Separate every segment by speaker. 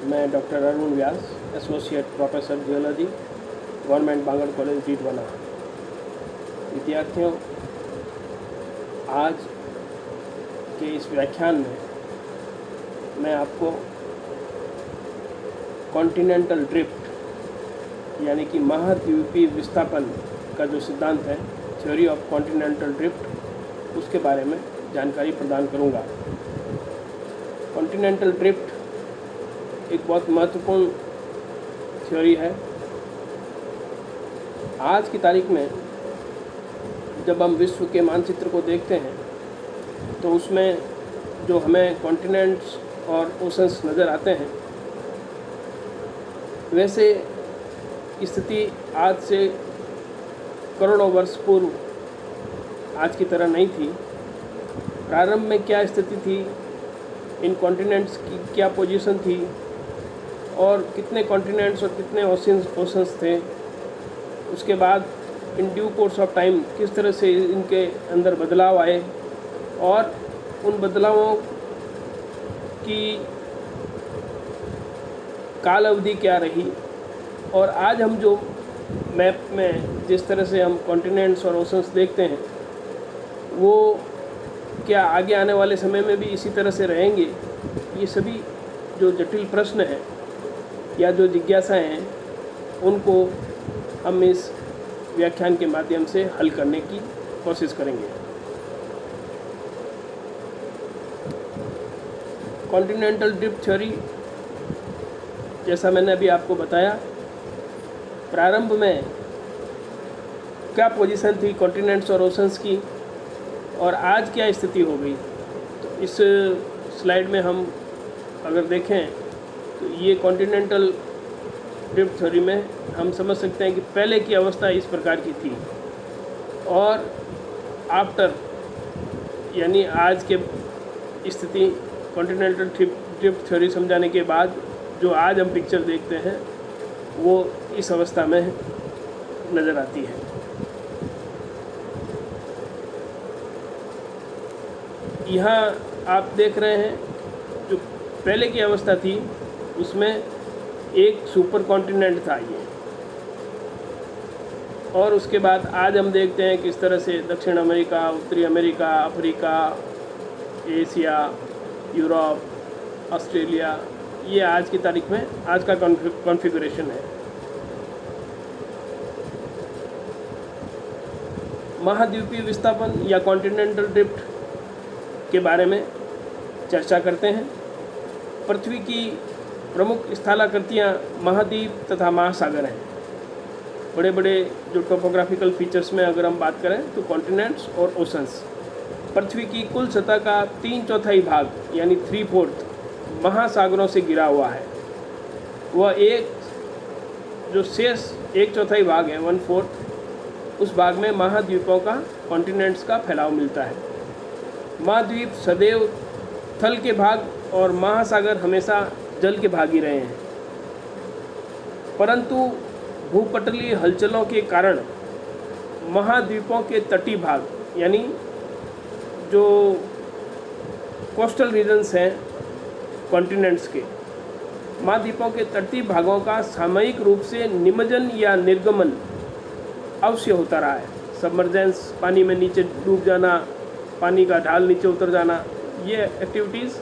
Speaker 1: मैं doctor Arun Vyas, associate professor geology, government Bangur college Didwana. विद्यार्थियों, आज के इस व्याख्यान में मैं आपको कॉन्टिनेंटल ड्रिफ्ट यानी कि महाद्वीपीय विस्थापन का जो सिद्धांत है, थ्योरी ऑफ कॉन्टिनेंटल ड्रिफ्ट, उसके बारे में जानकारी प्रदान करूंगा। कॉन्टिनेंटल ड्रिफ्ट एक बहुत महत्वपूर्ण थ्योरी है। आज की तारीख में जब हम विश्व के मानचित्र को देखते हैं तो उसमें जो हमें कॉन्टिनेंट्स और ओशंस नज़र आते हैं, वैसे स्थिति आज से करोड़ों वर्ष पूर्व आज की तरह नहीं थी। प्रारंभ में क्या स्थिति थी, इन कॉन्टिनेंट्स की क्या पोजीशन थी और कितने कॉन्टिनेंट्स और कितने ओशंस थे, उसके बाद in due course of time किस तरह से इनके अंदर बदलाव आए और उन बदलावों की काल अवधि क्या रही, और आज हम जो मैप में जिस तरह से हम कॉन्टिनेंट्स और ओशंस देखते हैं, वो क्या आगे आने वाले समय में भी इसी तरह से रहेंगे। ये सभी जो जटिल प्रश्न हैं या जो जिज्ञासाएं हैं, उनको हम इस व्याख्यान के माध्यम से हल करने की कोशिश करेंगे। कॉन्टिनेंटल ड्रिफ्ट थ्योरी, जैसा मैंने अभी आपको बताया, प्रारंभ में क्या पोजीशन थी कॉन्टिनेंट्स और ओशंस की और आज क्या स्थिति हो गई। तो इस स्लाइड में हम अगर देखें तो ये कॉन्टिनेंटल ड्रिफ्ट थ्योरी में हम समझ सकते हैं कि पहले की अवस्था इस प्रकार की थी और आफ्टर यानी आज के स्थिति कॉन्टिनेंटल ड्रिफ्ट थ्योरी समझाने के बाद जो आज हम पिक्चर देखते हैं वो इस अवस्था में नज़र आती है। यहाँ आप देख रहे हैं जो पहले की अवस्था थी उसमें एक सुपर कॉन्टिनेंट था ये, और उसके बाद आज हम देखते हैं किस तरह से दक्षिण अमेरिका, उत्तरी America, Africa, Asia, Europe, Australia, ये आज की तारीख में आज का कॉन्फ़िगरेशन है। महाद्वीपीय विस्थापन या कॉन्टिनेंटल ड्रिफ्ट के बारे में चर्चा करते हैं। पृथ्वी की प्रमुख स्थलाकृतियाँ महाद्वीप तथा महासागर हैं। बड़े बड़े जो टोपोग्राफिकल फीचर्स में अगर हम बात करें तो कॉन्टिनेंट्स और ओशंस, पृथ्वी की कुल सतह का 3/4 भाग यानी 3/4 महासागरों से घिरा हुआ है। वह एक जो शेष 1/4 भाग है, 1/4, उस भाग में महाद्वीपों का, कॉन्टिनेंट्स का फैलाव मिलता है। महाद्वीप सदैव थल के भाग और महासागर हमेशा जल के भाग ही रहे हैं, परंतु भूपटलीय हलचलों के कारण महाद्वीपों के तटीय भाग यानी जो कोस्टल रीजन्स हैं कॉन्टिनेंट्स के, महाद्वीपों के तटीय भागों का सामयिक रूप से निमज्जन या निर्गमन अवश्य होता रहा है। सबमर्जेंस, पानी में नीचे डूब जाना, पानी का ढाल नीचे उतर जाना, ये activities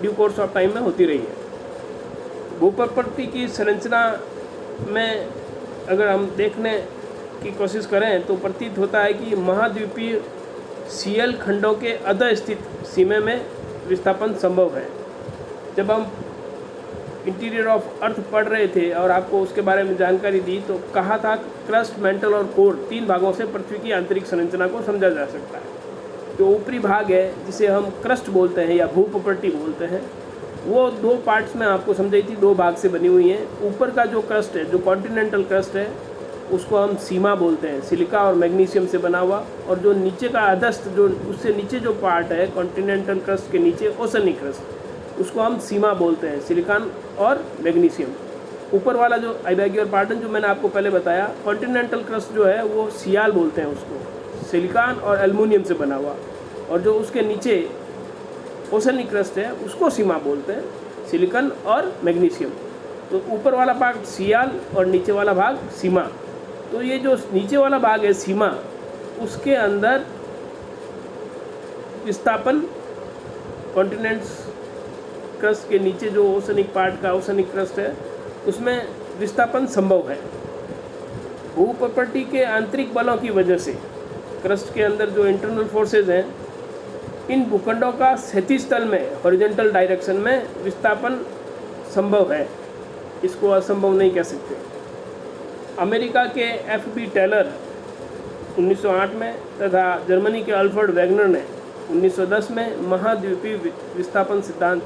Speaker 1: due course of time में होती रही है। भूप्रकृति की संरचना में अगर हम देखने की कोशिश करें तो प्रतीत होता है कि महाद्वीपीय सीएल खंडों के अधः स्थित सीमे में विस्थापन संभव है। जब हम इंटीरियर ऑफ अर्थ पढ़ रहे थे और आपको उसके बारे में जानकारी दी तो कहा था क्रस्ट, मेंटल और कोर 3 भागों से पृथ्वी की आंतरिक संरचना को समझा जा सकता है। जो ऊपरी भाग है जिसे हम क्रस्ट बोलते हैं या भूप्रकृति बोलते हैं, वो 2 पार्ट्स में आपको समझाई थी, 2 भाग से बनी हुई है। ऊपर का जो क्रस्ट है, जो कॉन्टिनेंटल क्रस्ट है, उसको हम सीमा बोलते हैं, सिलिका और मैग्नीशियम से बना हुआ, और जो नीचे का अधस्थ, जो उससे नीचे जो पार्ट है कॉन्टिनेंटल क्रस्ट के नीचे, ओशनिक क्रस्ट, उसको हम सीमा बोलते हैं, सिलिकॉन और मैग्नीशियम। ऊपर वाला जो आई बैग योर पार्टन जो मैंने आपको पहले बताया, कॉन्टिनेंटल क्रस्ट जो है वो सियाल बोलते हैं उसको, सिलिकॉन और एल्युमिनियम से बना हुआ, और जो उसके नीचे ओशनिक क्रस्ट है उसको सीमा बोलते हैं। सिलिकॉन और मैग्नीशियम। तो ऊपर वाला भाग सियाल और नीचे वाला भाग सीमा। तो ये जो नीचे वाला भाग है सीमा, उसके अंदर विस्थापन कॉन्टिनेंट्स क्रस्ट के नीचे जो ओशनिक पार्ट का ओशनिक क्रस्ट है उसमें विस्थापन संभव है। भूप्रकृति के आंतरिक बलों की वजह से क्रस्ट के अंदर जो इंटरनल फोर्सेज हैं, इन भूखंडों का क्षैतिज तल में हॉरिजॉन्टल डायरेक्शन में विस्थापन संभव है, इसको असंभव नहीं कह सकते। अमेरिका के F.B. टेलर 1908 में तथा जर्मनी के अल्फ्रेड वेगनर ने 1910 में महाद्वीपीय विस्थापन सिद्धांत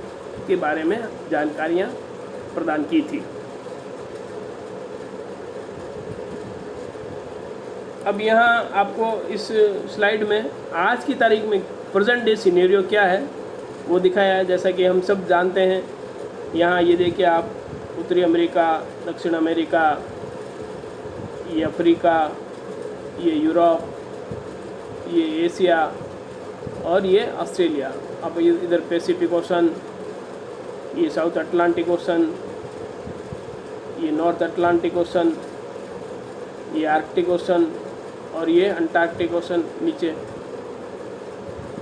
Speaker 1: के बारे में जानकारियाँ प्रदान की थी। अब यहाँ आपको इस स्लाइड में आज की तारीख में प्रेजेंट डे सिनेरियो क्या है वो दिखाया है। जैसा कि हम सब जानते हैं, यहाँ ये देखिए आप, उत्तरी अमेरिका, दक्षिण अमेरिका, ये अफ्रीका, ये यूरोप, ये एशिया और ये ऑस्ट्रेलिया। अब ये इधर पैसिफिक ओशन, ये साउथ अटलांटिक ओशन, ये नॉर्थ अटलांटिक ओशन, ये आर्कटिक ओशन और ये अंटार्कटिक ओशन नीचे।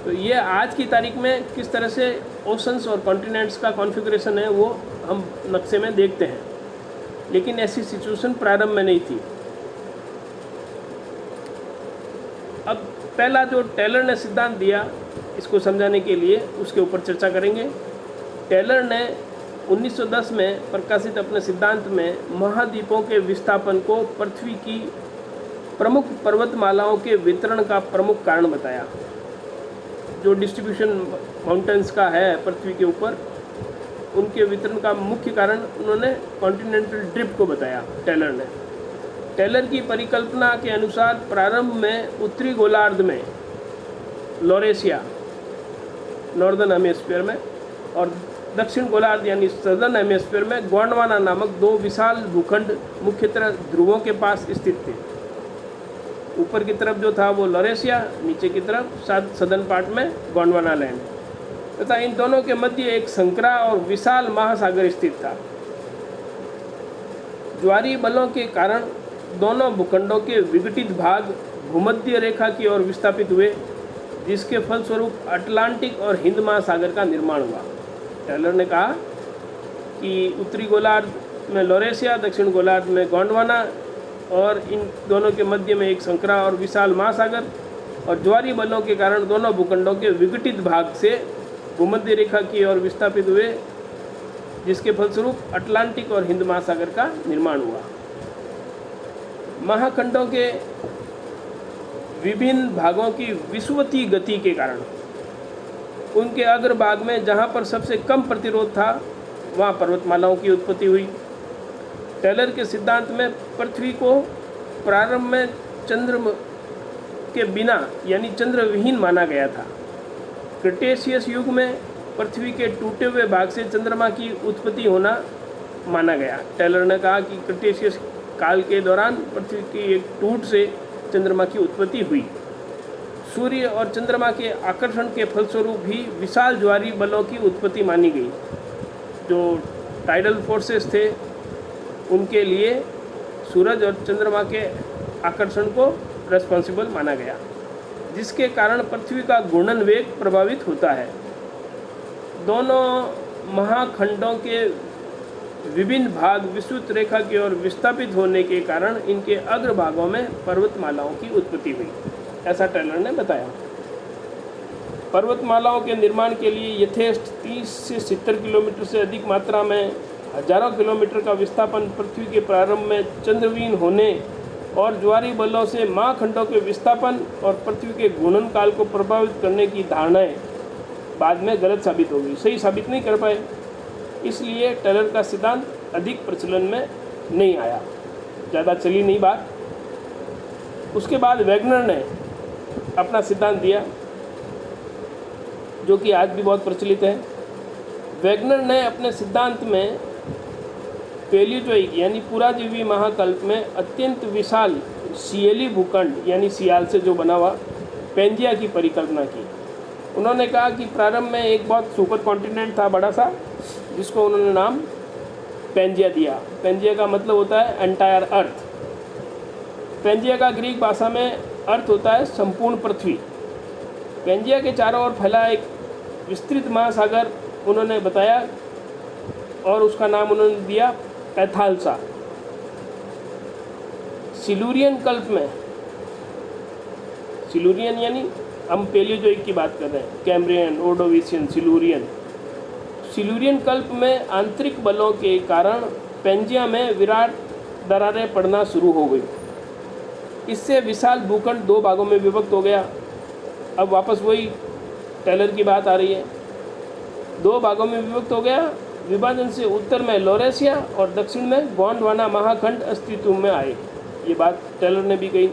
Speaker 1: तो ये आज की तारीख में किस तरह से ओशंस और कॉन्टिनेंट्स का कॉन्फ़िगरेशन है वो हम नक्शे में देखते हैं, लेकिन ऐसी सिचुएशन प्रारंभ में नहीं थी। अब पहला जो टेलर ने सिद्धांत दिया, इसको समझाने के लिए उसके ऊपर चर्चा करेंगे। टेलर ने 1910 में प्रकाशित अपने सिद्धांत में महाद्वीपों के विस्थापन को पृथ्वी की प्रमुख पर्वतमालाओं के वितरण का प्रमुख कारण बताया। जो डिस्ट्रीब्यूशन माउंटेन्स का है पृथ्वी के ऊपर, उनके वितरण का मुख्य कारण उन्होंने कॉन्टिनेंटल ड्रिफ्ट को बताया टेलर ने। टेलर की परिकल्पना के अनुसार प्रारंभ में उत्तरी गोलार्ध में लॉरेशिया नॉर्दर्न हेमिस्फीयर में और दक्षिण गोलार्ध यानी सदर्न हेमिस्फीयर में गोंडवाना नामक दो विशाल भूखंड मुख्यतः ध्रुवों के पास स्थित थे। ऊपर की तरफ जो था वो लॉरेशिया, नीचे की तरफ सदर्न पार्ट में गोंडवाना लैंड तथा इन दोनों के मध्य एक संकरा और विशाल महासागर स्थित था। ज्वारीय बलों के कारण दोनों भूखंडों के विघटित भाग भूमध्य रेखा की ओर विस्थापित हुए, जिसके फलस्वरूप अटलांटिक और हिंद महासागर का निर्माण हुआ। टेलर ने कहा कि उत्तरी गोलार्ध में लॉरेशिया, दक्षिण गोलार्ध में गोंडवाना और इन दोनों के मध्य में एक संकरा और विशाल महासागर, और ज्वारीय बलों के कारण दोनों भूखंडों के विघटित भाग से भूमध्य रेखा की ओर विस्थापित हुए, जिसके फलस्वरूप अटलांटिक और हिंद महासागर का निर्माण हुआ। महाखंडों के विभिन्न भागों की विषुवतीय गति के कारण उनके अग्रभाग में जहाँ पर सबसे कम प्रतिरोध था वहाँ पर्वतमालाओं की उत्पत्ति हुई। टेलर के सिद्धांत में पृथ्वी को प्रारंभ में चंद्र के बिना यानी चंद्रविहीन माना गया था। क्रिटेशियस युग में पृथ्वी के टूटे हुए भाग से चंद्रमा की उत्पत्ति होना माना गया। टेलर ने कहा कि क्रिटेशियस काल के दौरान पृथ्वी की एक टूट से चंद्रमा की उत्पत्ति हुई। सूर्य और चंद्रमा के आकर्षण के फलस्वरूप भी विशाल ज्वारीय बलों की उत्पत्ति मानी गई। जो टाइडल फोर्सेस थे उनके लिए सूरज और चंद्रमा के आकर्षण को रेस्पॉन्सिबल माना गया, जिसके कारण पृथ्वी का घूर्णन वेग प्रभावित होता है। दोनों महाखंडों के विभिन्न भाग विस्तृत रेखा की ओर विस्थापित होने के कारण इनके अग्रभागों में पर्वतमालाओं की उत्पत्ति हुई, ऐसा टेलर ने बताया। पर्वतमालाओं के निर्माण के लिए यथेष्ट 30 से 70 किलोमीटर से अधिक मात्रा में हजारों किलोमीटर का विस्थापन पृथ्वी के प्रारंभ में चंद्रविहीन होने और ज्वारीय बलों से महाखंडों के विस्थापन और पृथ्वी के घूर्णन काल को प्रभावित करने की धारणाएं बाद में गलत साबित होगी, सही साबित नहीं कर पाए। इसलिए टेलर का सिद्धांत अधिक प्रचलन में नहीं आया, ज़्यादा चली नहीं बात। उसके बाद वेगनर ने अपना सिद्धांत दिया, जो कि आज भी बहुत प्रचलित है। वेगनर ने अपने सिद्धांत में पैलियोजोइक यानी पुराजीवी महाकल्प में अत्यंत विशाल सियली भूखंड यानी सियाल से जो बना हुआ पेंजिया की परिकल्पना की। उन्होंने कहा कि प्रारंभ में एक बहुत सुपर कॉन्टिनेंट था, बड़ा सा जिसको उन्होंने नाम पेंजिया दिया। पेंजिया का मतलब होता है एंटायर अर्थ। पेंजिया का ग्रीक भाषा में अर्थ होता है संपूर्ण पृथ्वी। पेंजिया के चारों ओर फैला एक विस्तृत महासागर उन्होंने बताया और उसका नाम उन्होंने दिया पैथालसा। सिलूरियन कल्प में, सिलूरियन यानी हम पेलियोजोइक की बात कर रहे हैं, कैम्ब्रियन, ओर्डोविशियन, सिलूरियन कल्प में आंतरिक बलों के कारण पेंजिया में विराट दरारें पड़ना शुरू हो गई। इससे विशाल भूखंड दो भागों में विभक्त हो गया। अब वापस वही टेलर की बात आ रही है, दो भागों में विभक्त हो गया। विभाजन से उत्तर में लॉरेशिया और दक्षिण में गोंडवाना महाखंड अस्तित्व में आए। ये बात टेलर ने भी कही।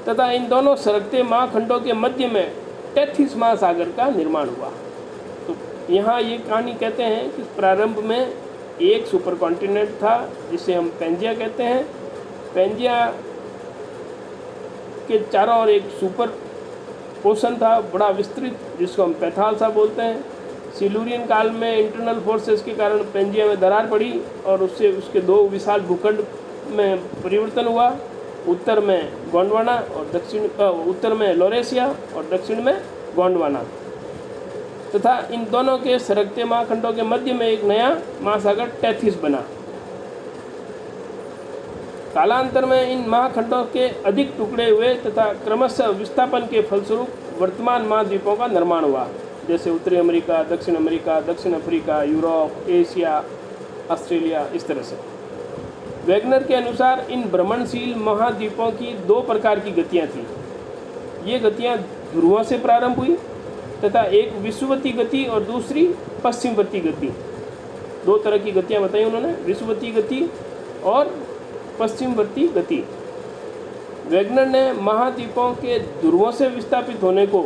Speaker 1: तथा इन दोनों सरकते महाखंडों के मध्य में टेथिस महासागर का निर्माण हुआ। तो यहाँ ये कहानी कहते हैं कि प्रारंभ में एक सुपर कॉन्टिनेंट था जिसे हम पेंजिया कहते हैं। पेंजिया के चारों ओर एक सुपर ओशन था, बड़ा विस्तृत, जिसको हम पैथालसा बोलते हैं। सिलूरियन काल में इंटरनल फोर्सेस के कारण पेंजिया में दरार पड़ी और उससे उसके दो विशाल भूखंड में परिवर्तन हुआ। उत्तर में गोंडवाना और उत्तर में लॉरेशिया और दक्षिण में गोंडवाना, तथा इन दोनों के सरकते महाखंडों के मध्य में एक नया महासागर टेथिस बना। कालांतर में इन महाखंडों के अधिक टुकड़े हुए तथा क्रमशः विस्थापन के फलस्वरूप वर्तमान महाद्वीपों का निर्माण हुआ, जैसे उत्तरी अमेरिका, दक्षिण अफ्रीका, यूरोप, एशिया, ऑस्ट्रेलिया, इस तरह से। वैगनर के अनुसार इन भ्रमणशील महाद्वीपों की दो प्रकार की गतियाँ थीं। ये गतियाँ ध्रुवों से प्रारंभ हुई तथा एक विषुवती गति और दूसरी पश्चिमवर्ती गति। दो तरह की गतियाँ बताई उन्होंने, विषुवती गति और पश्चिमवर्ती गति। वैगनर ने महाद्वीपों के ध्रुवों से विस्थापित होने को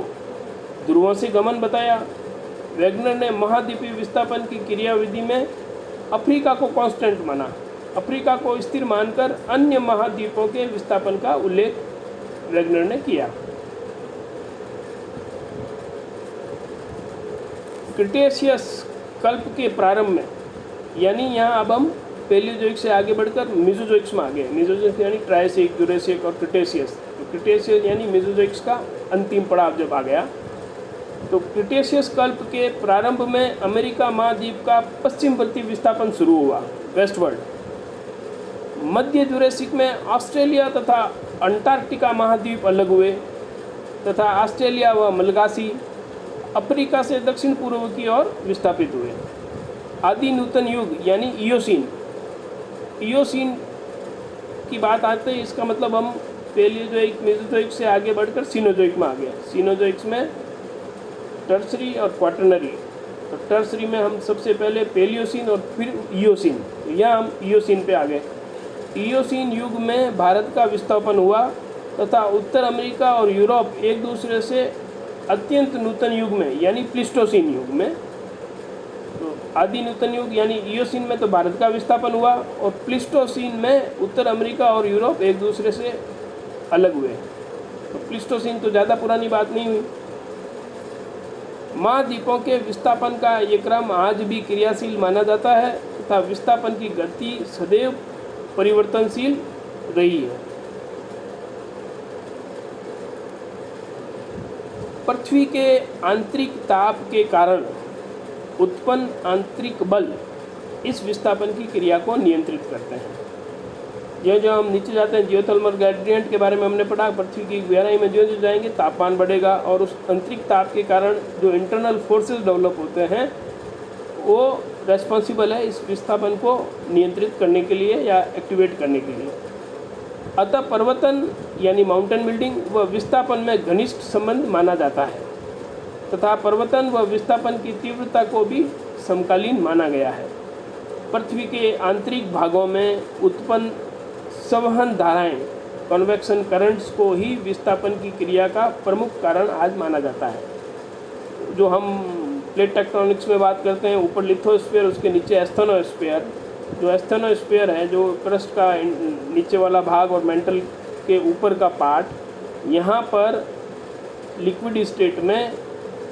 Speaker 1: ध्रुवों से गमन बताया। वैगनर ने महाद्वीपीय विस्थापन की क्रियाविधि में अफ्रीका को कांस्टेंट माना। अफ्रीका को स्थिर मानकर अन्य महाद्वीपों के विस्थापन का उल्लेख वैगनर ने किया। क्रिटेशियस कल्प के प्रारंभ में, यानी यहाँ अब हम पेलियोजोइक से आगे बढ़कर मेसोजोइक्स में आ गए। मेसोजोइक यानी ट्रायसिक, जुरेसिक और क्रिटेशियस। तो क्रिटेशियस यानी मेसोजोइक्स का अंतिम पड़ाव जब आ गया, तो क्रिटेशियस कल्प के प्रारंभ में अमेरिका महाद्वीप का पश्चिमवर्ती विस्थापन शुरू हुआ, वेस्टवर्ड। मध्य जुरेसिक में ऑस्ट्रेलिया तथा अंटार्कटिका महाद्वीप अलग हुए तथा ऑस्ट्रेलिया व मलगासी अफ्रीका से दक्षिण पूर्व की ओर विस्थापित हुए। आदि नूतन युग यानी इयोसीन की बात आते ही इसका मतलब हम पेलियोजोइक, मेसोजोइक से आगे बढ़कर सीनोजोइक में आ गए। सीनोजोइक्स में टर्सरी और क्वाटरनरी। तो टर्सरी में हम सबसे पहले पेलियोसीन और फिर इयोसीन, तो यहाँ हम इयोसीन पे आ गए। इयोसीन युग में भारत का विस्थापन हुआ तथा उत्तर अमेरिका और यूरोप एक दूसरे से अत्यंत नूतन युग में यानी प्लिस्टोसीन युग में, तो आदि नूतन युग यानी इयोसीन में तो भारत का विस्थापन हुआ और प्लिस्टोसीन में उत्तर अमेरिका और यूरोप एक दूसरे से अलग हुए। तो प्लिस्टोसीन तो ज़्यादा पुरानी बात नहीं हुई। महाद्वीपों के विस्थापन का ये क्रम आज भी क्रियाशील माना जाता है तथा विस्थापन की गति सदैव परिवर्तनशील रही है। पृथ्वी के आंतरिक ताप के कारण उत्पन्न आंतरिक बल इस विस्थापन की क्रिया को नियंत्रित करते हैं। जो हम नीचे जाते हैं, जियोथर्मल ग्रेडियंट के बारे में हमने पढ़ा। पृथ्वी की गहराई में जो जाएंगे तापमान बढ़ेगा और उस आंतरिक ताप के कारण जो इंटरनल फोर्सेस डेवलप होते हैं वो रेस्पॉन्सिबल है इस विस्थापन को नियंत्रित करने के लिए या एक्टिवेट करने के लिए। अतः पर्वतन यानी माउंटेन बिल्डिंग व विस्थापन में घनिष्ठ संबंध माना जाता है तथा पर्वतन व विस्थापन की तीव्रता को भी समकालीन माना गया है। पृथ्वी के आंतरिक भागों में उत्पन्न संवहन धाराएं, कन्वेक्शन करंट्स को ही विस्थापन की क्रिया का प्रमुख कारण आज माना जाता है। जो हम प्लेट टेक्टोनिक्स में बात करते हैं, ऊपर लिथोस्फीयर, उसके नीचे एस्थेनोस्फीयर। जो एस्थेनोस्फीयर है, जो क्रस्ट का नीचे वाला भाग और मेंटल के ऊपर का पार्ट, यहाँ पर लिक्विड स्टेट में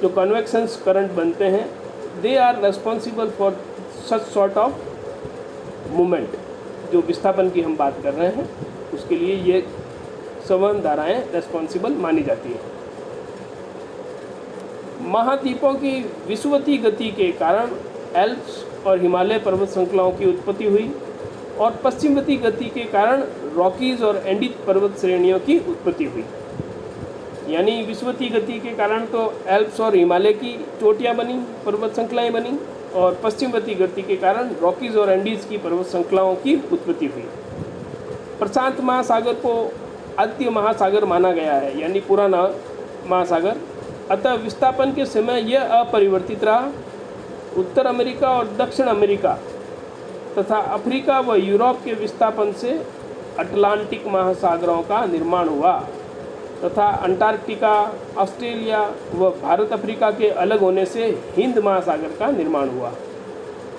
Speaker 1: जो कन्वेक्शंस करंट बनते हैं they are responsible for such sort of movement. जो विस्थापन की हम बात कर रहे हैं उसके लिए ये संवहन धाराएं रेस्पॉन्सिबल मानी जाती हैं। महाद्वीपों की विषुवतीय गति के कारण एल्प्स और हिमालय पर्वत श्रृंखलाओं की उत्पत्ति हुई और पश्चिमवती गति के कारण रॉकीज और एंडीज पर्वत श्रेणियों की उत्पत्ति हुई। यानी विषुवतीय गति के कारण तो एल्प्स और हिमालय की चोटियाँ बनी, पर्वत श्रृंखलाएँ बनी, और पश्चिमवती गति के कारण रॉकीज और एंडीज की पर्वत श्रृंखलाओं की उत्पत्ति हुई। प्रशांत महासागर को आद्य महासागर माना गया है, यानी पुराना महासागर। अतः विस्थापन के समय यह अपरिवर्तित रहा। उत्तर अमेरिका और दक्षिण अमेरिका तथा अफ्रीका व यूरोप के विस्थापन से अटलांटिक महासागरों का निर्माण हुआ तथा अंटार्कटिका, ऑस्ट्रेलिया व भारत अफ्रीका के अलग होने से हिंद महासागर का निर्माण हुआ।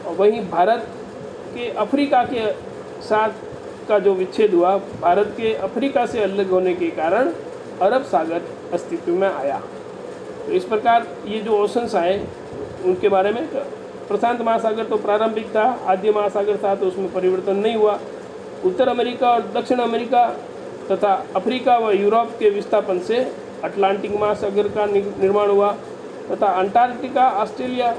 Speaker 1: और वहीं भारत के अफ्रीका के साथ का जो विच्छेद हुआ, भारत के अफ्रीका से अलग होने के कारण अरब सागर अस्तित्व में आया। तो इस प्रकार ये जो ओशंस आए उनके बारे में, प्रशांत महासागर तो प्रारंभिक था, आद्य महासागर था, तो उसमें परिवर्तन नहीं हुआ। उत्तर अमेरिका और दक्षिण अमेरिका तथा अफ्रीका व यूरोप के विस्थापन से अटलांटिक महासागर का निर्माण हुआ तथा अंटार्कटिका, ऑस्ट्रेलिया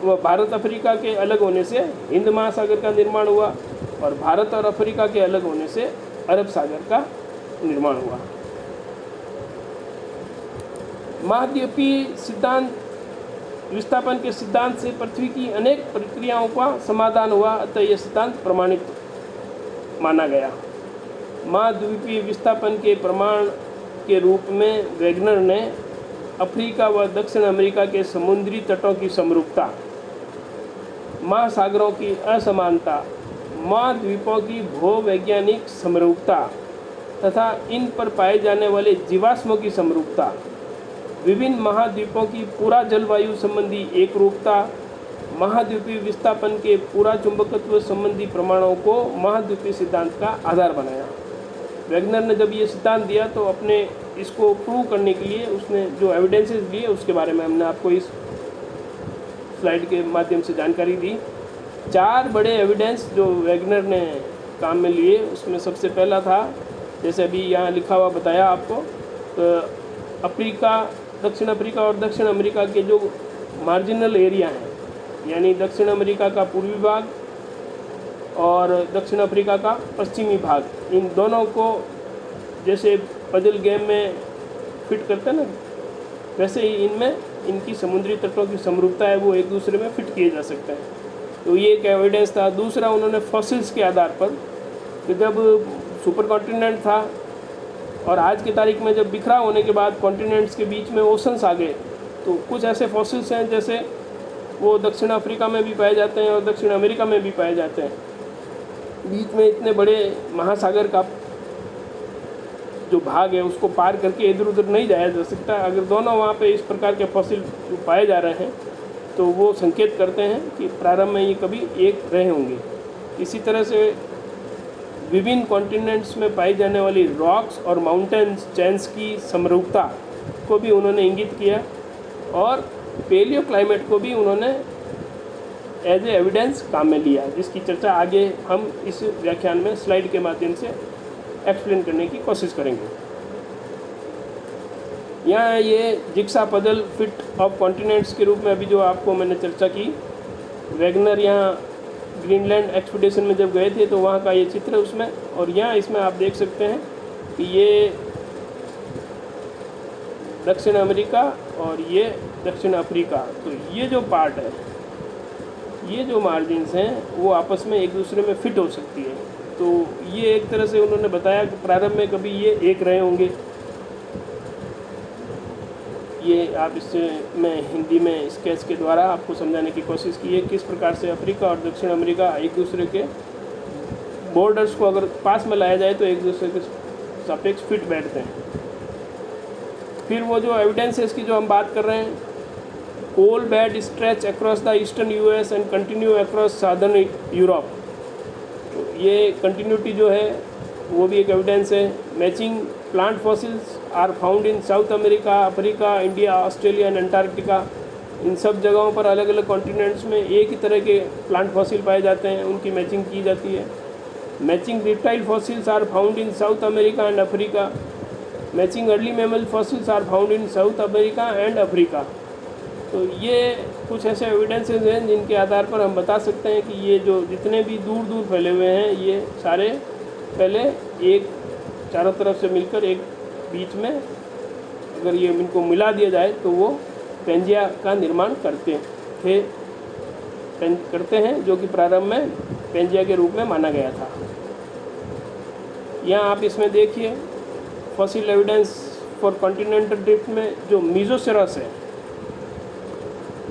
Speaker 1: व भारत अफ्रीका के अलग होने से हिंद महासागर का निर्माण हुआ और भारत और अफ्रीका के अलग होने से अरब सागर का निर्माण हुआ। महाद्वीपीय सिद्धांत विस्थापन के सिद्धांत से पृथ्वी की अनेक प्रक्रियाओं का समाधान हुआ, अतः यह सिद्धांत प्रमाणित माना गया। महाद्वीपीय विस्थापन के प्रमाण के रूप में वेगनर ने अफ्रीका व दक्षिण अमेरिका के समुद्री तटों की समरूपता, महासागरों की असमानता, महाद्वीपों की भूवैज्ञानिक समरूपता तथा इन पर पाए जाने वाले जीवाश्मों की समरूपता, विभिन्न महाद्वीपों की पूरा जलवायु संबंधी एकरूपता, महाद्वीपीय विस्थापन के पूरा चुंबकत्व संबंधी प्रमाणों को महाद्वीपीय सिद्धांत का आधार बनाया। वेगनर ने जब ये सिद्धांत दिया तो अपने इसको प्रूव करने के लिए उसने जो एविडेंसेस दिए उसके बारे में हमने आपको इस स्लाइड के माध्यम से जानकारी दी। 4 बड़े एविडेंस जो वेगनर ने काम में लिए, उसमें सबसे पहला था, जैसे अभी यहाँ लिखा हुआ बताया आपको, तो अफ्रीका, दक्षिण अफ्रीका और दक्षिण अमेरिका के जो मार्जिनल एरिया हैं, यानी दक्षिण अमेरिका का पूर्वी भाग और दक्षिण अफ्रीका का पश्चिमी भाग, इन दोनों को जैसे पजल गेम में फिट करते हैं ना, वैसे ही इनमें इनकी समुद्री तटों की समरूपता है वो एक दूसरे में फिट किए जा सकते हैं। तो ये एक एविडेंस था। दूसरा, उन्होंने फॉसिल्स के आधार पर कि जब सुपर कॉन्टिनेंट था और आज की तारीख में जब बिखरा होने के बाद कॉन्टिनेंट्स के बीच में ओशंस आ गए, तो कुछ ऐसे फॉसिल्स हैं जैसे वो दक्षिण अफ्रीका में भी पाए जाते हैं और दक्षिण अमेरिका में भी पाए जाते हैं। बीच में इतने बड़े महासागर का जो भाग है उसको पार करके इधर उधर नहीं जाया जा सकता। अगर दोनों वहाँ पे इस प्रकार के फॉसिल पाए जा रहे हैं तो वो संकेत करते हैं कि प्रारंभ में ये कभी एक रहे होंगे। इसी तरह से विभिन्न कॉन्टिनेंट्स में पाई जाने वाली रॉक्स और माउंटेन्स चेन्स की समरूपता को भी उन्होंने इंगित किया और पेलियो क्लाइमेट को भी उन्होंने एज ए एविडेंस काम में लिया, जिसकी चर्चा आगे हम इस व्याख्यान में स्लाइड के माध्यम से एक्सप्लेन करने की कोशिश करेंगे। यहाँ ये जिक्सा पजल फिट ऑफ कॉन्टिनेंट्स के रूप में अभी जो आपको मैंने चर्चा की, वेगनर यहाँ ग्रीनलैंड एक्सपीडिशन में जब गए थे तो वहाँ का ये चित्र है उसमें, और यहाँ इसमें आप देख सकते हैं कि ये दक्षिण अमेरिका और ये दक्षिण अफ्रीका। तो ये जो पार्ट है, ये जो मार्जिन्स हैं वो आपस में एक दूसरे में फिट हो सकती है। तो ये एक तरह से उन्होंने बताया कि प्रारंभ में कभी ये एक रहे होंगे। ये आप इससे मैं हिंदी में स्केच के द्वारा आपको समझाने की कोशिश की है किस प्रकार से अफ्रीका और दक्षिण अमेरिका एक दूसरे के बॉर्डर्स को अगर पास में लाया जाए तो एक दूसरे के सापेक्ष फिट बैठते हैं। फिर वो जो एविडेंस है इसकी जो हम बात कर रहे हैं, coal bed stretch across the eastern US and continue across southern Europe. तो ये कंटिन्यूटी जो है वो भी एक एविडेंस है। Matching plant fossils are found in South America, Africa, India, Australia and Antarctica. इन सब जगहों पर अलग अलग कॉन्टिनेंट्स में एक ही तरह के प्लांट फॉसिल पाए जाते हैं, उनकी मैचिंग की जाती है। Matching reptile fossils are found in South America and Africa. Matching early mammal fossils are found in South America and Africa. तो ये कुछ ऐसे एविडेंसेस हैं जिनके आधार पर हम बता सकते हैं कि ये जो जितने भी दूर दूर फैले हुए हैं ये सारे पहले एक चारों तरफ से मिलकर एक बीच में अगर ये इनको मिला दिया जाए तो वो पेंजिया का निर्माण करते हैं, जो कि प्रारंभ में पेंजिया के रूप में माना गया था। यहाँ आप इसमें देखिए fossil evidence for continental drift में जो मीजोसेरस है,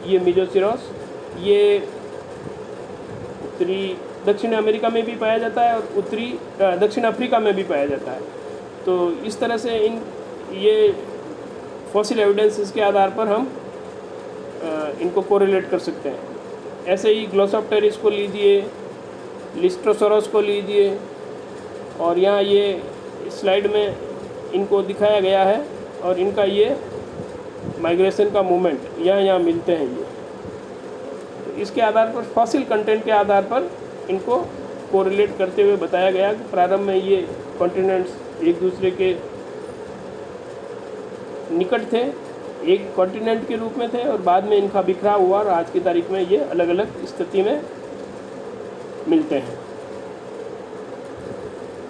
Speaker 1: ये मीजोसेरस ये उत्तरी दक्षिण अमेरिका में भी पाया जाता है और उत्तरी दक्षिण अफ्रीका में भी पाया जाता है। तो इस तरह से ये फॉसिल एविडेंसेस के आधार पर हम इनको कोरिलेट कर सकते हैं। ऐसे ही ग्लोसोप्टेरिस को लीजिए, लिस्ट्रोसोरस को लीजिए, और यहाँ ये स्लाइड में इनको दिखाया गया है और इनका ये माइग्रेशन का मूवमेंट यहाँ मिलते हैं। ये तो इसके आधार पर फॉसिल कंटेंट के आधार पर इनको कोरिलेट करते हुए बताया गया कि प्रारंभ में ये कॉन्टिनेंट्स एक दूसरे के निकट थे, एक कॉन्टिनेंट के रूप में थे, और बाद में इनका बिखराव हुआ और आज की तारीख में ये अलग अलग स्थिति में मिलते हैं।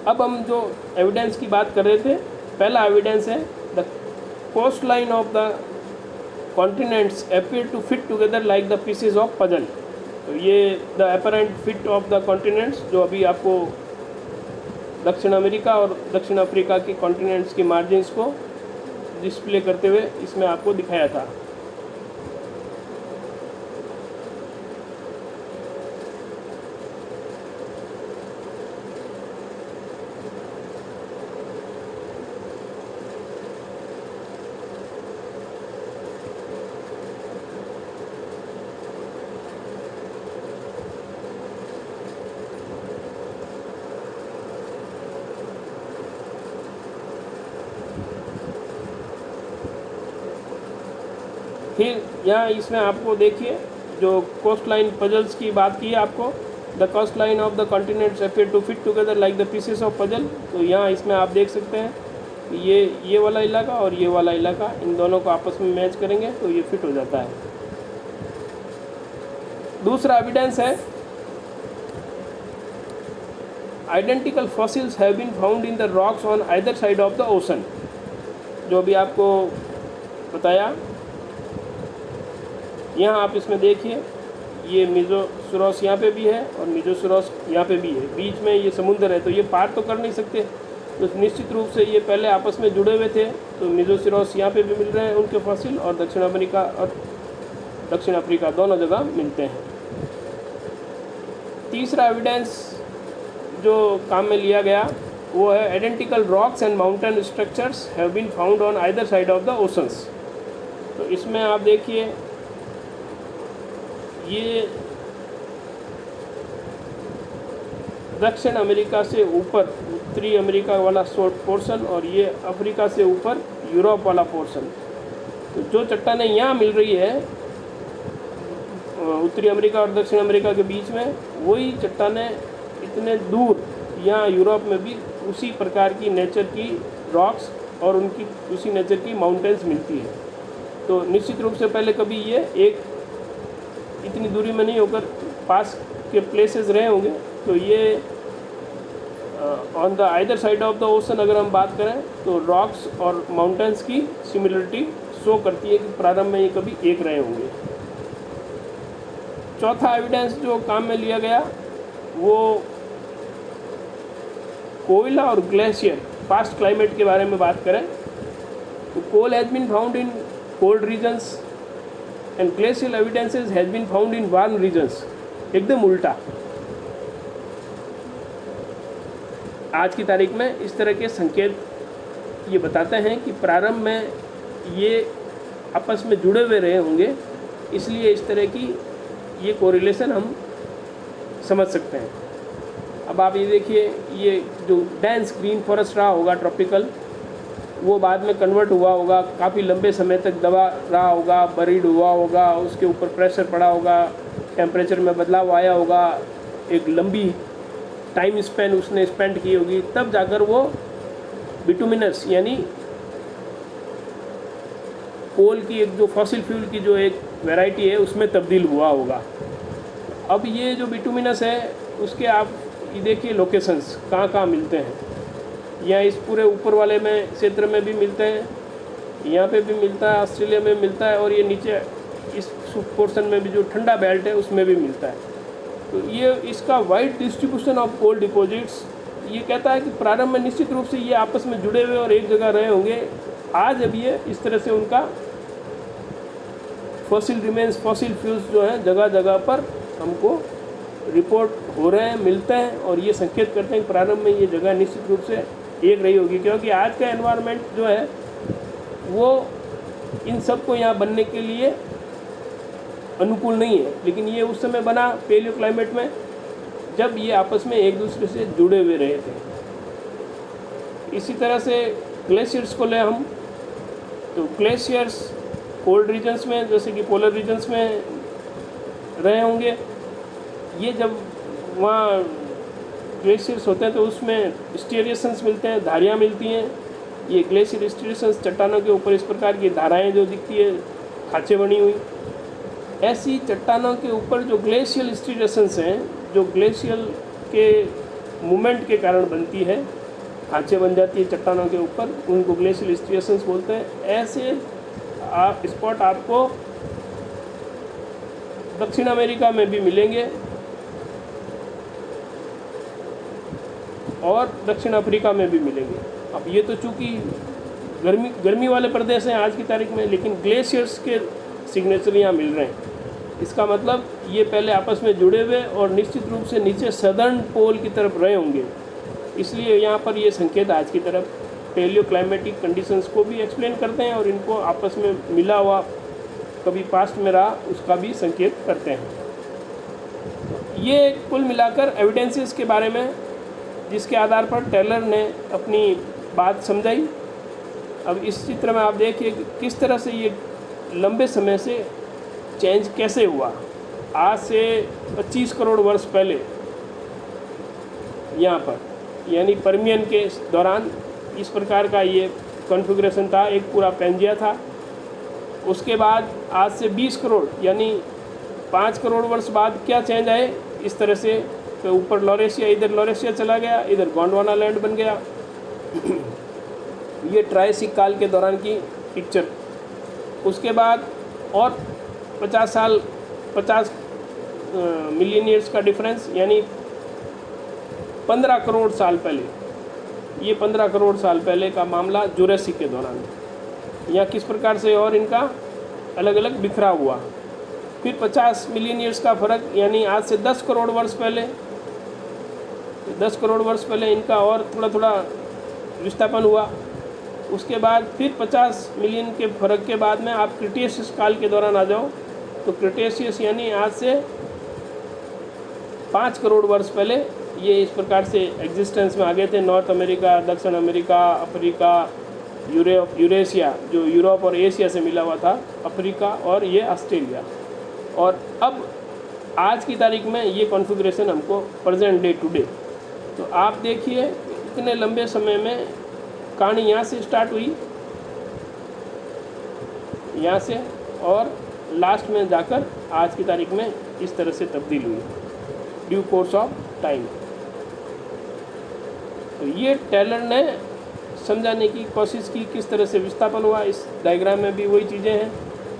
Speaker 1: अब हम जो एविडेंस की बात कर रहे थे, पहला एविडेंस है the coast line of the continents appear to fit together like the pieces of puzzle. तो ये the apparent fit of the continents जो अभी आपको दक्षिण अमेरिका और दक्षिण अफ्रीका के कॉन्टिनेंट्स के मार्जिन्स को डिस्प्ले करते हुए इसमें आपको दिखाया था। फिर यहाँ इसमें आपको देखिए जो कोस्ट लाइन पजल्स की बात की है आपको, the coast line of the continents appear to fit together like the pieces of puzzle. तो यहाँ इसमें आप देख सकते हैं कि ये वाला इलाका और ये वाला इलाका, इन दोनों को आपस में मैच करेंगे तो ये फिट हो जाता है। दूसरा एविडेंस है identical fossils have been found in the rocks on either side of the ocean. जो भी आपको बताया, यहाँ आप इसमें देखिए ये मीजोसेरस यहाँ पे भी है और मीजोसेरस यहाँ पे भी है, बीच में ये समुंदर है, तो ये पार तो कर नहीं सकते, तो निश्चित रूप से ये पहले आपस में जुड़े हुए थे। तो मीजोसेरस यहाँ पे भी मिल रहे हैं उनके फॉसिल, और दक्षिण अमेरिका और दक्षिण अफ्रीका दोनों जगह मिलते हैं। तीसरा एविडेंस जो काम में लिया गया वो है identical rocks and mountain structures have been found on either side of the oceans. तो इसमें आप देखिए ये दक्षिण अमेरिका से ऊपर उत्तरी अमेरिका वाला शॉर्ट पोर्शन और ये अफ्रीका से ऊपर यूरोप वाला पोर्शन। तो जो चट्टानें यहाँ मिल रही है उत्तरी अमेरिका और दक्षिण अमेरिका के बीच में, वही चट्टानें इतने दूर यहाँ यूरोप में भी उसी प्रकार की नेचर की रॉक्स और उनकी उसी नेचर की माउंटेन्स मिलती है। तो निश्चित रूप से पहले कभी ये एक इतनी दूरी में नहीं होकर पास के प्लेसेस रहे होंगे। तो ये on the either side of the ocean अगर हम बात करें तो रॉक्स और माउंटेन्स की सिमिलरिटी शो करती है कि प्रारंभ में ये कभी एक रहे होंगे। चौथा एविडेंस जो काम में लिया गया वो कोयला और ग्लेशियर पास्ट क्लाइमेट के बारे में बात करें तो coal has been found in cold regions and glacial evidences has been found in warm regions. एकदम उल्टा। आज की तारीख में इस तरह के संकेत ये बताते हैं कि प्रारंभ में ये आपस में जुड़े हुए रहे होंगे, इसलिए इस तरह की ये कोरिलेशन हम समझ सकते हैं। अब आप ये देखिए, ये जो डेंस ग्रीन फॉरेस्ट रहा होगा ट्रॉपिकल, वो बाद में कन्वर्ट हुआ होगा, काफ़ी लंबे समय तक दबा रहा होगा, बरीड हुआ होगा, उसके ऊपर प्रेशर पड़ा होगा, टेम्परेचर में बदलाव आया होगा, एक लंबी टाइम स्पेन उसने स्पेंड की होगी, तब जाकर वो बिटुमिनस यानी कोल की एक जो फॉसिल फ्यूल की जो एक वैरायटी है उसमें तब्दील हुआ होगा। अब ये जो बिटुमिनस है उसके आप ये देखिए लोकेशंस कहाँ कहाँ मिलते हैं। यहाँ इस पूरे ऊपर वाले में क्षेत्र में भी मिलते हैं, यहाँ पे भी मिलता है, ऑस्ट्रेलिया में मिलता है, और ये नीचे इस पोर्शन में भी जो ठंडा बेल्ट है उसमें भी मिलता है। तो ये इसका wide distribution of coal deposits ये कहता है कि प्रारंभ में निश्चित रूप से ये आपस में जुड़े हुए और एक जगह रहे होंगे। आज अब ये इस तरह से उनका फॉसिल रिमेन्स, फॉसिल फ्यूल्स जो हैं जगह जगह पर हमको रिपोर्ट हो रहे हैं, मिलते हैं, और ये संकेत करते हैं कि प्रारंभ में ये जगह निश्चित रूप से एक रही होगी, क्योंकि आज का एनवायरनमेंट जो है वो इन सब को यहाँ बनने के लिए अनुकूल नहीं है। लेकिन ये उस समय बना पेलियो क्लाइमेट में जब ये आपस में एक दूसरे से जुड़े हुए रहे थे। इसी तरह से ग्लेशियर्स को ले हम, तो ग्लेशियर्स कोल्ड रीजन्स में जैसे कि पोलर रीजन्स में रहे होंगे। ये जब वहाँ ग्लेशियर्स होते हैं तो उसमें स्टीरिएशंस मिलते हैं, धारियाँ मिलती हैं। ये ग्लेशियर स्टीरिएशंस चट्टानों के ऊपर इस प्रकार की धाराएँ जो दिखती है, खाँचे बनी हुई, ऐसी चट्टानों के ऊपर जो ग्लेशियल स्टीरिएशंस हैं, जो ग्लेशियल के मूवमेंट के कारण बनती है, खाँचे बन जाती है चट्टानों के ऊपर, उनको ग्लेशियल स्टीरिएशंस बोलते हैं। ऐसे आप स्पॉट आपको दक्षिण अमेरिका में भी मिलेंगे और दक्षिण अफ्रीका में भी मिलेंगे। अब ये तो चूँकि गर्मी वाले प्रदेश हैं आज की तारीख में, लेकिन ग्लेशियर्स के सिग्नेचर यहाँ मिल रहे हैं। इसका मतलब ये पहले आपस में जुड़े हुए और निश्चित रूप से नीचे सदर्न पोल की तरफ रहे होंगे। इसलिए यहाँ पर ये संकेत आज की तरफ पेलियो क्लाइमेटिक कंडीशंस को भी एक्सप्लेन करते हैं और इनको आपस में मिला हुआ कभी पास्ट में रहा उसका भी संकेत करते हैं। ये कुल मिलाकर एविडेंसेस के बारे में जिसके आधार पर टेलर ने अपनी बात समझाई। अब इस चित्र में आप देखिए कि किस तरह से ये लंबे समय से चेंज कैसे हुआ। आज से 25 करोड़ वर्ष पहले यहाँ पर यानी पर्मियन के दौरान इस प्रकार का ये कॉन्फ़िगरेशन था, एक पूरा पेंजिया था। उसके बाद आज से 20 करोड़ यानी 5 करोड़ वर्ष बाद क्या चेंज आए इस तरह से, तो ऊपर लॉरेशिया, इधर लॉरेशिया चला गया, इधर गोंडवाना लैंड बन गया। ये ट्रायसिक काल के दौरान की पिक्चर। उसके बाद और 50 मिलियन ईयर्स का डिफरेंस यानी 15 करोड़ साल पहले, ये 15 करोड़ साल पहले का मामला जुरासिक के दौरान। यहाँ किस प्रकार से और इनका अलग अलग बिखरा हुआ। फिर 50 मिलियन ईयर्स का फ़र्क यानी आज से 10 करोड़ वर्ष पहले, 10 करोड़ वर्ष पहले इनका और थोड़ा थोड़ा विस्थापन हुआ। उसके बाद फिर 50 मिलियन के फ़र्क के बाद में आप क्रिटेशियस काल के दौरान आ जाओ, तो क्रिटेशियस यानी आज से 5 करोड़ वर्ष पहले ये इस प्रकार से एग्जिस्टेंस में आ गए थे। नॉर्थ अमेरिका, दक्षिण अमेरिका, अफ्रीका, यूरेशिया जो यूरोप और एशिया से मिला हुआ था, अफ्रीका और ये ऑस्ट्रेलिया। और अब आज की तारीख में ये कॉन्फ़िगरेशन हमको प्रेजेंट डे टू डे। तो आप देखिए इतने लंबे समय में कहानी यहाँ से स्टार्ट हुई, यहाँ से, और लास्ट में जाकर आज की तारीख में इस तरह से तब्दील हुई ड्यू कोर्स ऑफ टाइम। तो ये टेलर ने समझाने की कोशिश की किस तरह से विस्थापन हुआ। इस डायग्राम में भी वही चीज़ें हैं।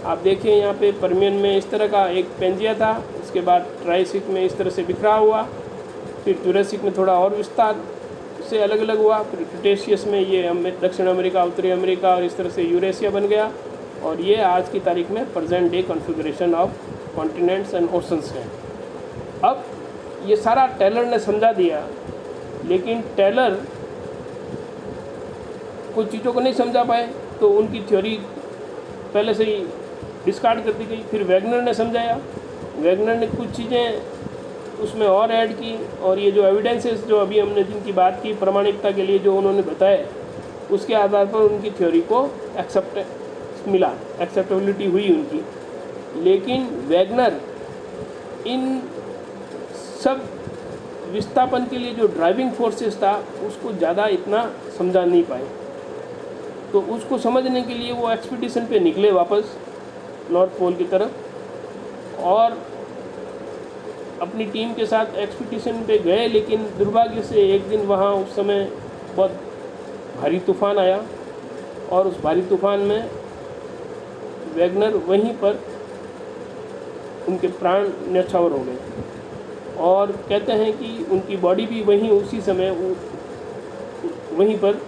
Speaker 1: आप देखिए यहाँ पे पर्मियन में इस तरह का एक पेंजिया था, उसके बाद ट्रायसिक में इस तरह से बिखरा हुआ, फिर जुरासिक में थोड़ा और विस्तार से अलग अलग हुआ, फिर क्रिटेशियस में ये दक्षिण अमेरिका, उत्तरी अमेरिका और इस तरह से यूरेशिया बन गया। और ये आज की तारीख में present day configuration of continents and oceans है। अब ये सारा टेलर ने समझा दिया, लेकिन टेलर कुछ चीज़ों को नहीं समझा पाए तो उनकी थ्योरी पहले से ही डिस्कार्ड कर दी गई। फिर वैगनर ने समझाया, वैगनर ने कुछ चीज़ें उसमें और ऐड की, और ये जो एविडेंसेस जो अभी हमने जिनकी बात की प्रमाणिकता के लिए जो उन्होंने बताया, उसके आधार पर उनकी थ्योरी को एक्सेप्टेबिलिटी हुई उनकी। लेकिन वैगनर इन सब विस्थापन के लिए जो ड्राइविंग फोर्सेस था उसको ज़्यादा इतना समझा नहीं पाए। तो उसको समझने के लिए वो एक्सपीडिशन पे निकले वापस नॉर्थ पोल की तरफ और अपनी टीम के साथ एक्सपीडिशन पे गए। लेकिन दुर्भाग्य से एक दिन वहाँ उस समय बहुत भारी तूफ़ान आया और उस भारी तूफ़ान में वैगनर वहीं पर उनके प्राण न्यौछावर हो गए और कहते हैं कि उनकी बॉडी भी वहीं उसी समय वहीं पर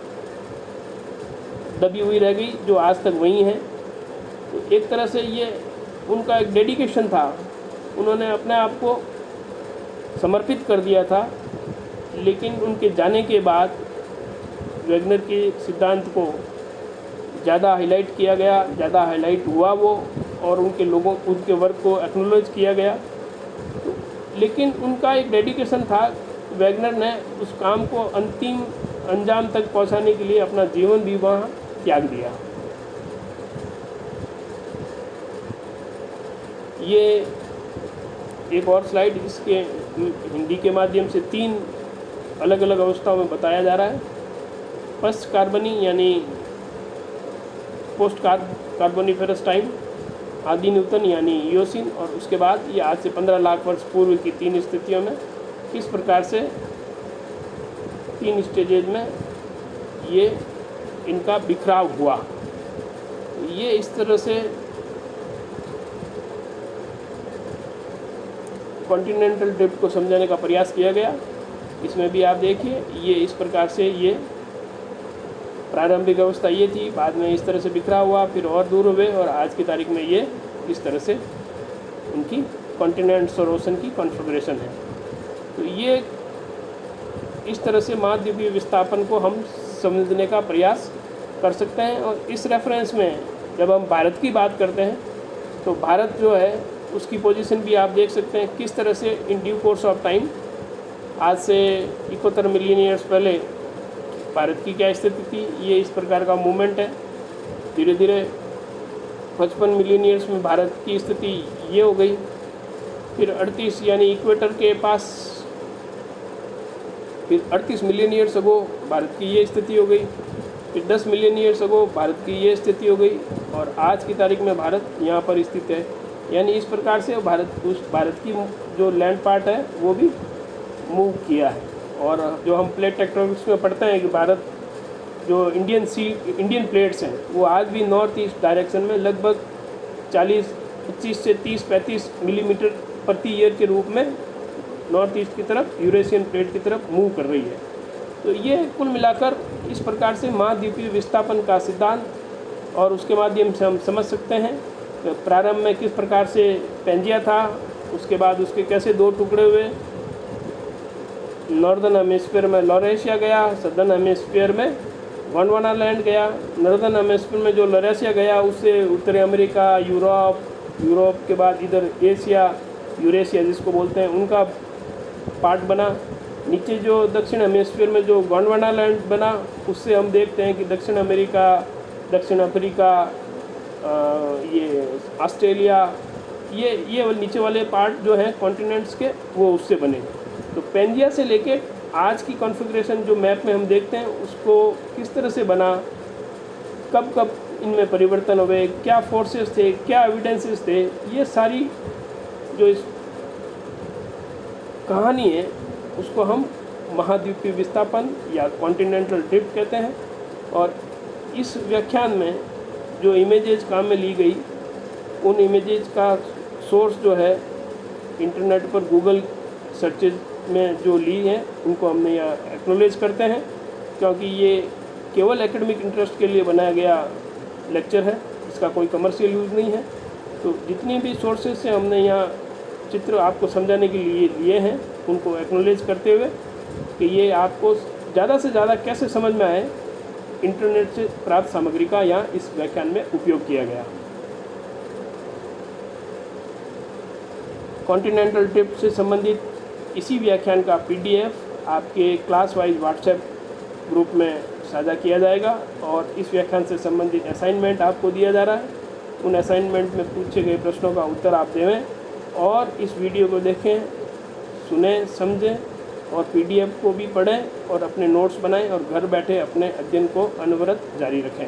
Speaker 1: दबी हुई रह गई, जो आज तक वहीं है। तो एक तरह से ये उनका एक डेडिकेशन था, उन्होंने अपने आप को समर्पित कर दिया था। लेकिन उनके जाने के बाद वैगनर के सिद्धांत को ज़्यादा हाईलाइट किया गया, ज़्यादा हाईलाइट हुआ वो, और उनके वर्क को एक्नॉलेज किया गया। तो लेकिन उनका एक डेडिकेशन था, वैगनर ने उस काम को अंतिम अंजाम तक पहुंचाने के लिए अपना जीवन भी वहाँ त्याग दिया। ये एक और स्लाइड, इसके हिंदी के माध्यम से 3 अलग अलग अवस्थाओं में बताया जा रहा है। फर्स्ट कार्बनी यानी पोस्ट कार्बोनिफेरस टाइम, आदि न्यूटन यानी ईओसिन, और उसके बाद ये आज से 15 लाख वर्ष पूर्व की 3 स्थितियों में किस प्रकार से 3 स्टेजेज में ये इनका बिखराव हुआ। ये इस तरह से कॉन्टिनेंटल ड्रिफ्ट को समझाने का प्रयास किया गया। इसमें भी आप देखिए, ये इस प्रकार से ये प्रारंभिक अवस्था ये थी, बाद में इस तरह से बिखरा हुआ, फिर और दूर हुए, और आज की तारीख में ये इस तरह से उनकी कॉन्टिनेंट्स और ओशन की कॉन्फ़िगरेशन है। तो ये इस तरह से महाद्वीपीय विस्थापन को हम समझने का प्रयास कर सकते हैं। और इस रेफरेंस में जब हम भारत की बात करते हैं तो भारत जो है उसकी पोजीशन भी आप देख सकते हैं किस तरह से in due course of time, आज से 71 मिलियन ईयर्स पहले भारत की क्या स्थिति थी, ये इस प्रकार का मूवमेंट है। धीरे धीरे 55 मिलियन ईयर्स में भारत की स्थिति ये हो गई, फिर 38 यानी इक्वेटर के पास, फिर 38 मिलियन ईयर्स अगो भारत की ये स्थिति हो गई, फिर 10 मिलियन ईयर्स अगो भारत की ये स्थिति हो गई, और आज की तारीख में भारत यहाँ पर स्थित है। यानी इस प्रकार से भारत की जो लैंड पार्ट है वो भी मूव किया है। और जो हम प्लेट टेक्टोनिक्स में पढ़ते हैं कि भारत जो इंडियन प्लेट्स हैं वो आज भी नॉर्थ ईस्ट डायरेक्शन में लगभग 25 से 30-35 मिलीमीटर प्रति ईयर के रूप में नॉर्थ ईस्ट की तरफ, यूरेशियन प्लेट की तरफ मूव कर रही है। तो ये कुल मिलाकर इस प्रकार से महाद्वीपीय विस्थापन का सिद्धांत, और उसके माध्यम से हम समझ सकते हैं कि प्रारंभ में किस प्रकार से पेंजिया था, उसके बाद उसके कैसे 2 टुकड़े हुए, नॉर्दर्न हेमिस्फीयर में लॉरेशिया गया, सदर्न हेमिस्फीयर में गोंडवानालैंड गया। नॉर्दर्न हेमिस्फीयर में जो लॉरेशिया गया उससे उत्तरी अमेरिका, यूरोप के बाद इधर एशिया, यूरेशिया जिसको बोलते हैं, उनका पार्ट बना। नीचे जो दक्षिण हेमिस्फीयर में जो गोंडवानालैंड बना, उससे हम देखते हैं कि दक्षिण अमेरिका, दक्षिण अफ्रीका, ये ऑस्ट्रेलिया, ये नीचे वाले पार्ट जो हैं कॉन्टिनेंट्स के, वो उससे बने। तो पेंजिया से लेके आज की कॉन्फ़िगरेशन जो मैप में हम देखते हैं उसको किस तरह से बना, कब कब इनमें परिवर्तन हुए, क्या फोर्सेस थे, क्या एविडेंसेस थे, ये सारी जो इस कहानी है उसको हम महाद्वीपीय विस्थापन या कॉन्टिनेंटल ड्रिफ्ट कहते हैं। और इस व्याख्यान में जो इमेजेस काम में ली गई, उन इमेजेस का सोर्स जो है इंटरनेट पर गूगल सर्चेज में जो ली हैं उनको हमने यहाँ एक्नॉलेज करते हैं, क्योंकि ये केवल एकेडमिक इंटरेस्ट के लिए बनाया गया लेक्चर है, इसका कोई कमर्शियल यूज़ नहीं है। तो जितनी भी सोर्सेज से हमने यहाँ चित्र आपको समझाने के लिए लिए हैं उनको एक्नॉलेज करते हुए कि ये आपको ज़्यादा से ज़्यादा कैसे समझ में आए, इंटरनेट से प्राप्त सामग्री का यहाँ इस व्याख्यान में उपयोग किया गया। कॉन्टिनेंटल ड्रिफ्ट से संबंधित इसी व्याख्यान का PDF आपके क्लास वाइज व्हाट्सएप ग्रुप में साझा किया जाएगा और इस व्याख्यान से संबंधित असाइनमेंट आपको दिया जा रहा है। उन असाइनमेंट में पूछे गए प्रश्नों का उत्तर आप देवें और इस वीडियो को देखें, सुनें, समझें और PDF को भी पढ़ें और अपने नोट्स बनाएं और घर बैठे अपने अध्ययन को अनवरत जारी रखें।